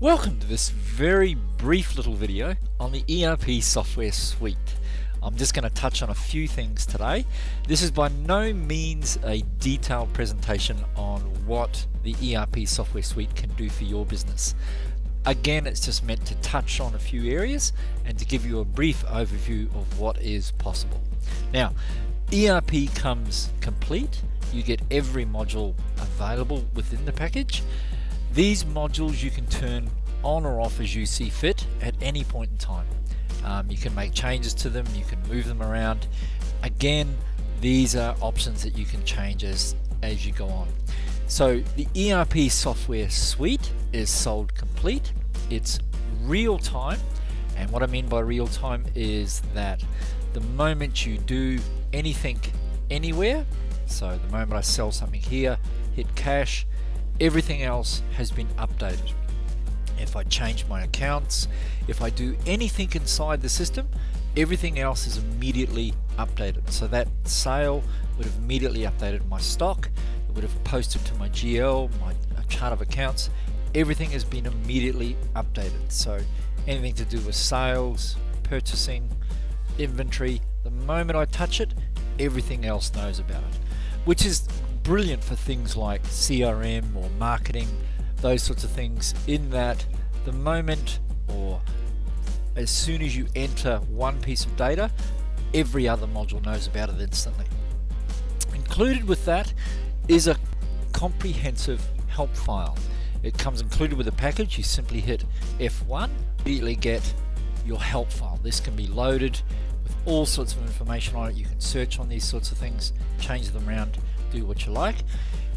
Welcome to this very brief little video on the ERP software suite. I'm just going to touch on a few things today. This is by no means a detailed presentation on what the ERP software suite can do for your business. Again, it's just meant to touch on a few areas and to give you a brief overview of what is possible. Now, ERP comes complete. You get every module available within the package. These modules you can turn on or off as you see fit at any point in time. You can make changes to them, you can move them around. Again, these are options that you can change as you go on. So the ERP software suite is sold complete. It's real time, and what I mean by real time is that the moment you do anything anywhere, so the moment I sell something here, hit cash, everything else has been updated. If I change my accounts, if I do anything inside the system, everything else is immediately updated. So that sale would have immediately updated my stock, it would have posted to my GL, my chart of accounts, everything has been immediately updated. So anything to do with sales, purchasing, inventory, the moment I touch it, everything else knows about it, which is brilliant for things like CRM or marketing, those sorts of things, in that the moment or as soon as you enter one piece of data, every other module knows about it instantly. Included with that is a comprehensive help file. It comes included with a package. You simply hit F1, immediately get your help file. This can be loaded with all sorts of information on it. You can search on these sorts of things, change them around, do what you like.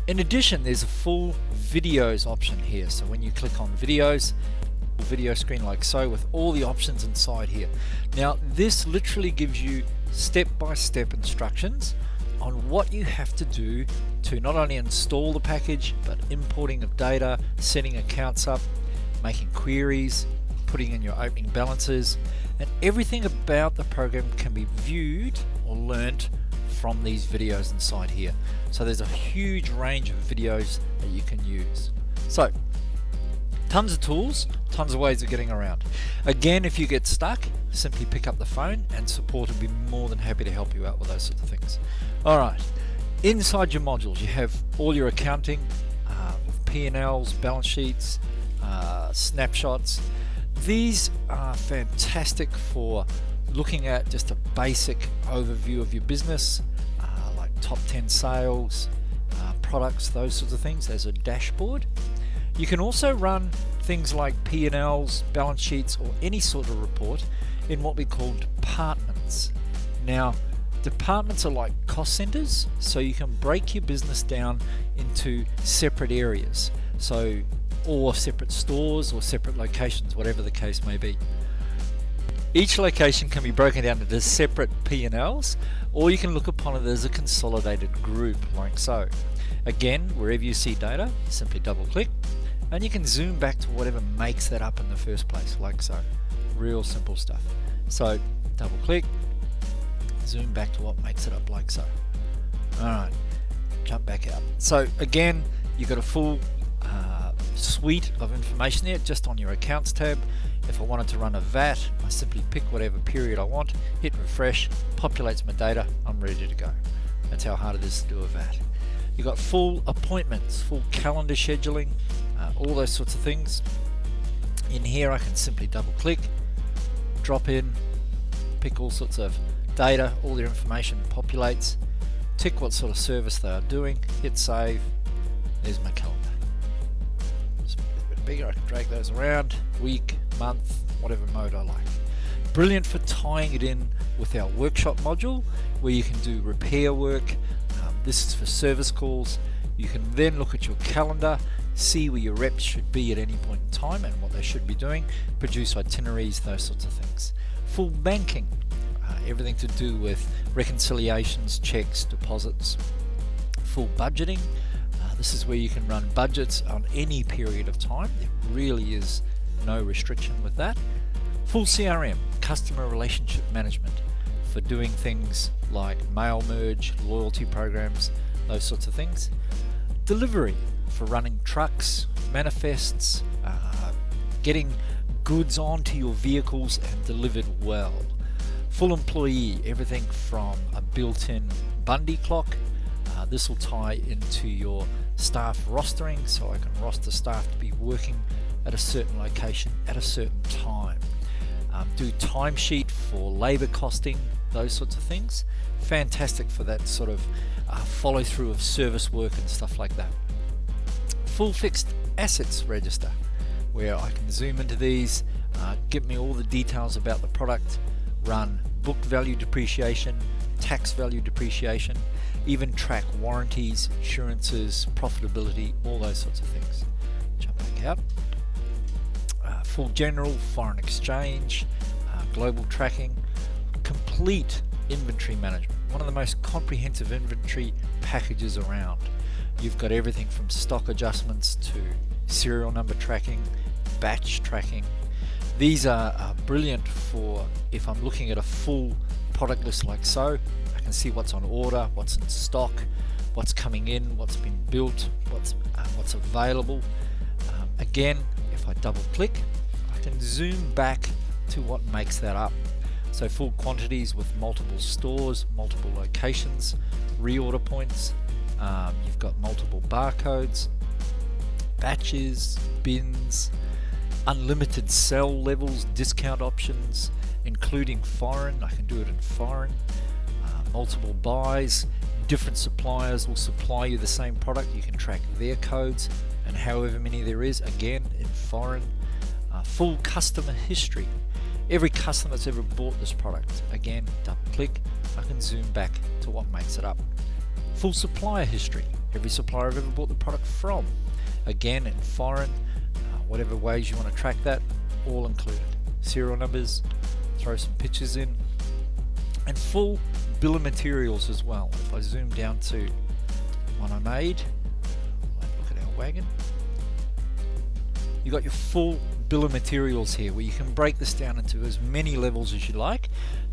In addition, there's a full videos option here. So when you click on videos, video screen like so, with all the options inside here. Now this literally gives you step-by-step instructions on what you have to do to not only install the package, but importing of data, setting accounts up, making queries, putting in your opening balances, and everything about the program can be viewed or learnt from these videos inside here. So there's a huge range of videos that you can use. So tons of tools, tons of ways of getting around. Again, if you get stuck, simply pick up the phone and support will be more than happy to help you out with those sorts of things. Alright, inside your modules you have all your accounting, with P&Ls, balance sheets, snapshots. These are fantastic for looking at just a basic overview of your business, like top 10 sales, products, those sorts of things. There's a dashboard. You can also run things like P&Ls, balance sheets, or any sort of report in what we call departments. Now, departments are like cost centers, so you can break your business down into separate areas, so or separate stores or separate locations, whatever the case may be. Each location can be broken down into separate P&Ls, or you can look upon it as a consolidated group like so. Again, wherever you see data, simply double click and you can zoom back to whatever makes that up in the first place, like so. Real simple stuff. So double click, zoom back to what makes it up, like so. Alright, jump back out. So again, you've got a full suite of information there just on your accounts tab. If I wanted to run a VAT, I simply pick whatever period I want, hit refresh, populates my data, I'm ready to go. That's how hard it is to do a VAT. You've got full appointments, full calendar scheduling, all those sorts of things. In here I can simply double click, drop in, pick all sorts of data, all their information populates, tick what sort of service they are doing, hit save, there's my calendar. Just make it a bit bigger, I can drag those around, week, month, whatever mode I like. Brilliant for tying it in with our workshop module where you can do repair work. This is for service calls. You can then look at your calendar, see where your reps should be at any point in time and what they should be doing, produce itineraries, those sorts of things. Full banking, everything to do with reconciliations, checks, deposits. Full budgeting, this is where you can run budgets on any period of time. There really is no restriction with that. Full CRM, customer relationship management, for doing things like mail merge, loyalty programs, those sorts of things. Delivery, for running trucks, manifests, getting goods onto your vehicles and delivered well. Full employee, everything from a built-in Bundy clock. This will tie into your staff rostering, so I can roster staff to be working at a certain location at a certain time. Do timesheet for labor costing, those sorts of things. Fantastic for that sort of follow through of service work and stuff like that. Full fixed assets register, where I can zoom into these, give me all the details about the product, run book value depreciation, tax value depreciation, even track warranties, insurances, profitability, all those sorts of things. Jump back out. Full general, foreign exchange, global tracking, complete inventory management, one of the most comprehensive inventory packages around. You've got everything from stock adjustments to serial number tracking, batch tracking. These are brilliant for if I'm looking at a full product list like so. I can see what's on order, what's in stock, what's coming in, what's been built, what's available. Again, if I double click, I can zoom back to what makes that up. So full quantities with multiple stores, multiple locations, reorder points. You've got multiple barcodes, batches, bins, unlimited sell levels, discount options, including foreign. I can do it in foreign. Multiple buys, different suppliers will supply you the same product. You can track their codes and however many there is, again in foreign. Full customer history. Every customer that's ever bought this product, again, double click, I can zoom back to what makes it up. Full supplier history. Every supplier I've ever bought the product from, again in foreign. Whatever ways you want to track that, all included. Serial numbers, throw some pictures in, and full bill of materials as well. If I zoom down to one I made, look at our wagon. You got your full bill of materials here, where you can break this down into as many levels as you like.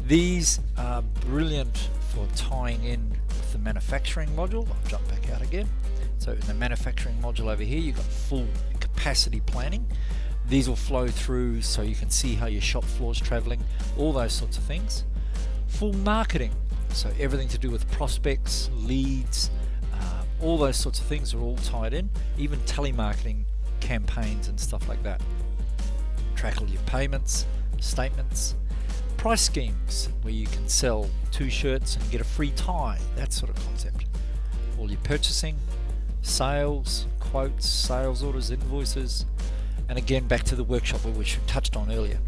These are brilliant for tying in with the manufacturing module. I'll jump back out again. So in the manufacturing module over here, you've got full capacity planning. These will flow through so you can see how your shop floor is traveling, all those sorts of things. Full marketing, so everything to do with prospects, leads, all those sorts of things are all tied in, even telemarketing campaigns and stuff like that. Track all your payments, statements, price schemes, where you can sell 2 shirts and get a free tie, that sort of concept. All your purchasing, sales, quotes, sales orders, invoices, and again back to the workshop which we touched on earlier.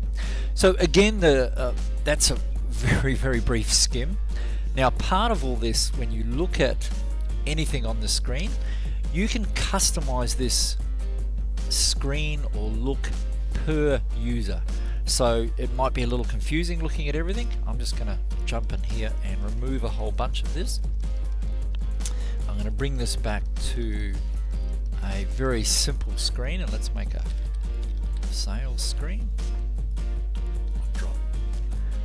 So again, that's a very brief skim. Now part of all this, when you look at anything on the screen, you can customize this screen or look per user. So it might be a little confusing looking at everything. I'm just going to jump in here and remove a whole bunch of this. I'm going to bring this back to a very simple screen, and let's make a sales screen. Drop.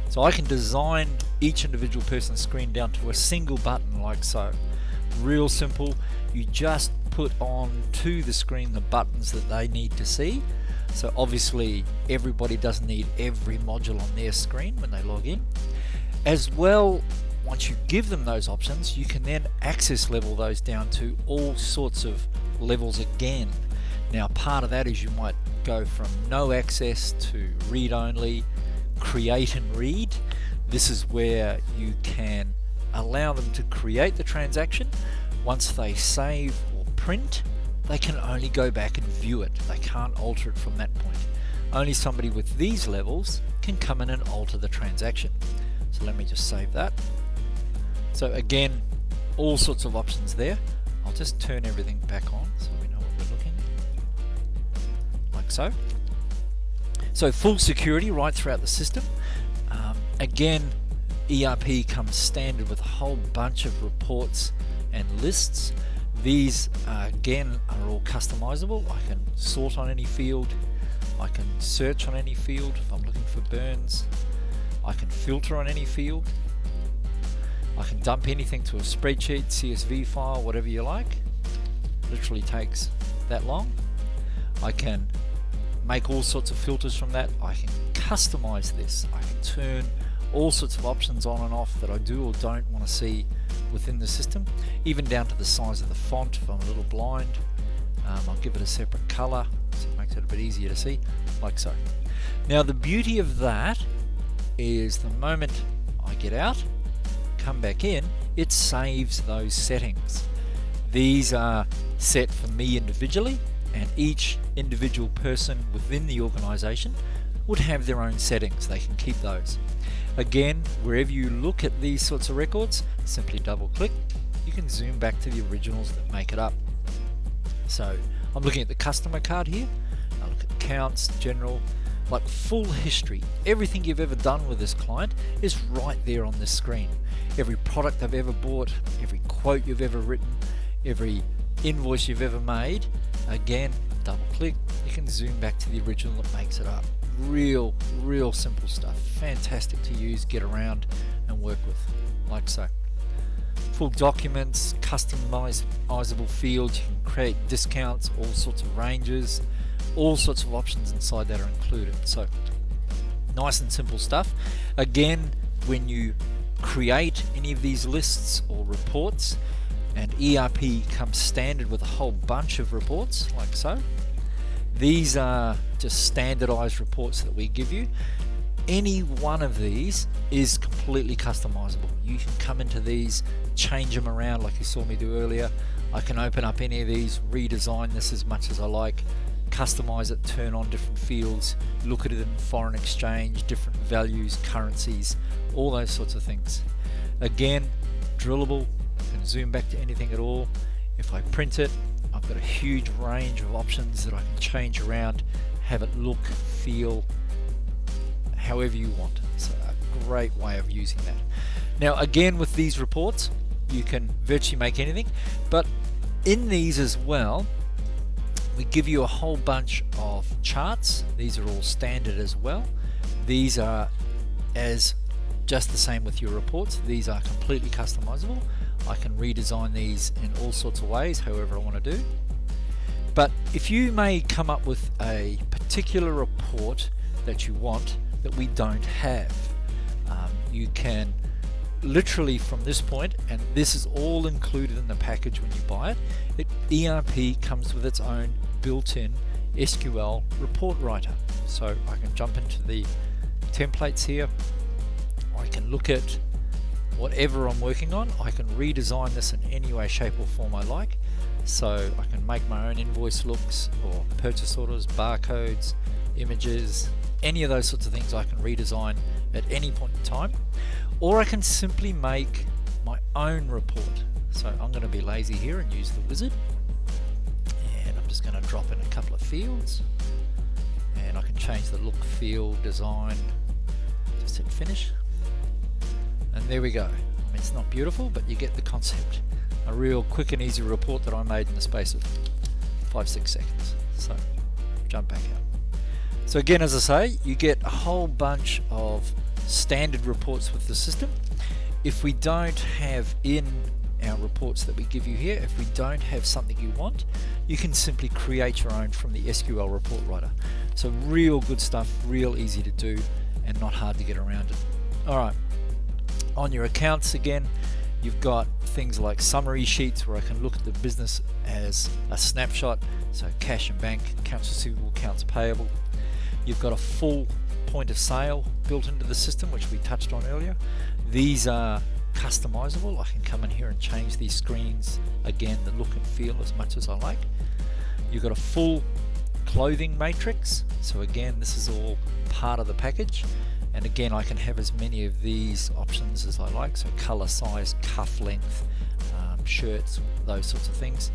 So I can design each individual person's screen down to a single button like so. Real simple. You just put on to the screen the buttons that they need to see. So obviously everybody doesn't need every module on their screen when they log in. As well, once you give them those options, you can then access level those down to all sorts of levels again. Now part of that is you might go from no access to read only, create and read. This is where you can allow them to create the transaction. Once they save or print, they can only go back and view it. They can't alter it from that point. Only somebody with these levels can come in and alter the transaction. So let me just save that. So again, all sorts of options there. I'll just turn everything back on so we know what we're looking at. Like so. So full security right throughout the system. Again, ERP comes standard with a whole bunch of reports and lists. These again are all customizable. I can sort on any field, I can search on any field if I'm looking for burns, I can filter on any field, I can dump anything to a spreadsheet, CSV file, whatever you like. Literally takes that long. I can make all sorts of filters from that. I can customize this. I can turn all sorts of options on and off that I do or don't want to see within the system, even down to the size of the font if I'm a little blind. I'll give it a separate color so it makes it a bit easier to see, like so. Now the beauty of that is the moment I get out, come back in, it saves those settings. These are set for me individually, and each individual person within the organization would have their own settings. They can keep those. Again, wherever you look at these sorts of records, simply double click. You can zoom back to the originals that make it up. So I'm looking at the customer card here. I look at accounts, general, like full history. Everything you've ever done with this client is right there on this screen. Every product they've ever bought, every quote you've ever written, every invoice you've ever made. Again, double click, you can zoom back to the original that makes it up. Real simple stuff. Fantastic to use, get around and work with, like so. Full documents, customizable fields, you can create discounts, all sorts of ranges, all sorts of options inside that are included. So nice and simple stuff. Again, when you create any of these lists or reports, and ERP comes standard with a whole bunch of reports like so. These are just standardized reports that we give you. Any one of these is completely customizable. You can come into these, change them around like you saw me do earlier. I can open up any of these, redesign this as much as I like, customize it, turn on different fields, look at it in foreign exchange, different values, currencies, all those sorts of things. Again, drillable, I can zoom back to anything at all. If I print it, I've got a huge range of options that I can change around, have it look, feel, however you want. So a great way of using that. Now again, with these reports, you can virtually make anything, but in these as well, we give you a whole bunch of charts. These are all standard as well. These are just the same with your reports. These are completely customizable. I can redesign these in all sorts of ways, however I want to do. But if you may come up with a particular report that you want that we don't have, you can literally from this point, and this is all included in the package when you buy it, ERP comes with its own built-in SQL report writer. So I can jump into the templates here, I can look at whatever I'm working on, I can redesign this in any way, shape or form I like. So I can make my own invoice looks or purchase orders, barcodes, images, any of those sorts of things I can redesign at any point in time. Or I can simply make my own report. So I'm going to be lazy here and use the wizard. And I'm just going to drop in a couple of fields. And I can change the look, feel, design. Just hit finish. And there we go. I mean, it's not beautiful, but you get the concept. A real quick and easy report that I made in the space of 5-6 seconds. So jump back out. So again, as I say, you get a whole bunch of standard reports with the system. If we don't have in our reports that we give you here, if we don't have something you want, you can simply create your own from the SQL report writer. So real good stuff, real easy to do and not hard to get around it. Alright, on your accounts again, you've got things like summary sheets where I can look at the business as a snapshot, so cash and bank, accounts receivable, accounts payable. You've got a full point of sale built into the system, which we touched on earlier. These are customizable. I can come in here and change these screens, again, the look and feel as much as I like. You've got a full clothing matrix, so again, this is all part of the package. And again, I can have as many of these options as I like, so color, size, cuff length, shirts, those sorts of things.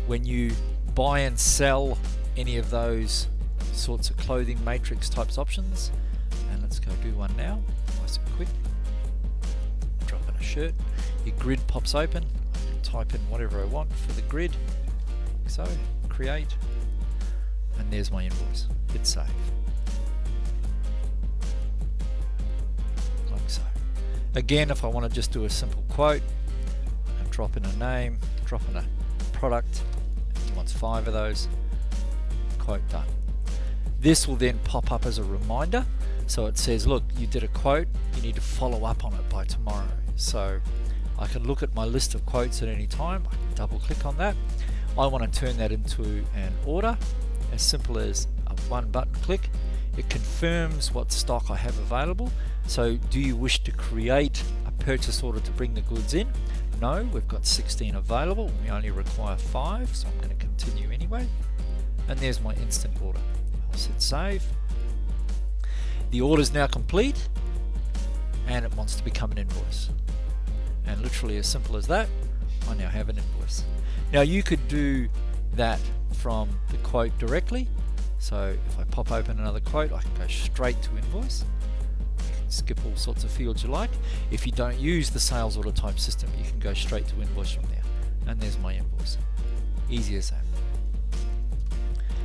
When you buy and sell any of those sorts of clothing matrix types options, and let's go do one now, nice and quick. Drop in a shirt, your grid pops open, I can type in whatever I want for the grid, like so, create, and there's my invoice, hit save. Like so. Again, if I want to just do a simple quote, I can drop in a name, drop in a product, he wants 5 of those, quote done. This will then pop up as a reminder. So it says, look, you did a quote, you need to follow up on it by tomorrow. So I can look at my list of quotes at any time. I can double click on that. I want to turn that into an order, as simple as a one button click. It confirms what stock I have available. So do you wish to create a purchase order to bring the goods in? No, we've got 16 available. We only require 5, so I'm going to continue anyway. And there's my instant order. I'll hit save. The order is now complete, and it wants to become an invoice. And literally as simple as that, I now have an invoice. Now you could do that from the quote directly. So if I pop open another quote, I can go straight to invoice. You can skip all sorts of fields you like. If you don't use the sales order type system, you can go straight to invoice from there. And there's my invoice. Easy as that.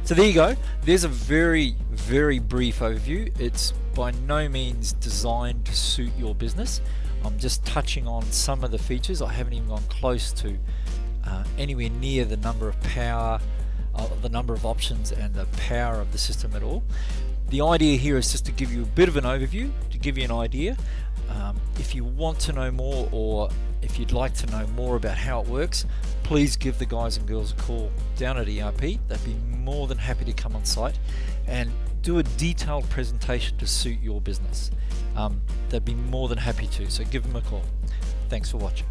So there you go. There's a very, very brief overview. It's by no means designed to suit your business. I'm just touching on some of the features. I haven't even gone close to anywhere near the number of power, the number of options and the power of the system at all. The idea here is just to give you a bit of an overview, to give you an idea. If you want to know more, or if you'd like to know more about how it works, please give the guys and girls a call down at ERP. They'd be more than happy to come on site and do a detailed presentation to suit your business. They'd be more than happy to, so give them a call. Thanks for watching.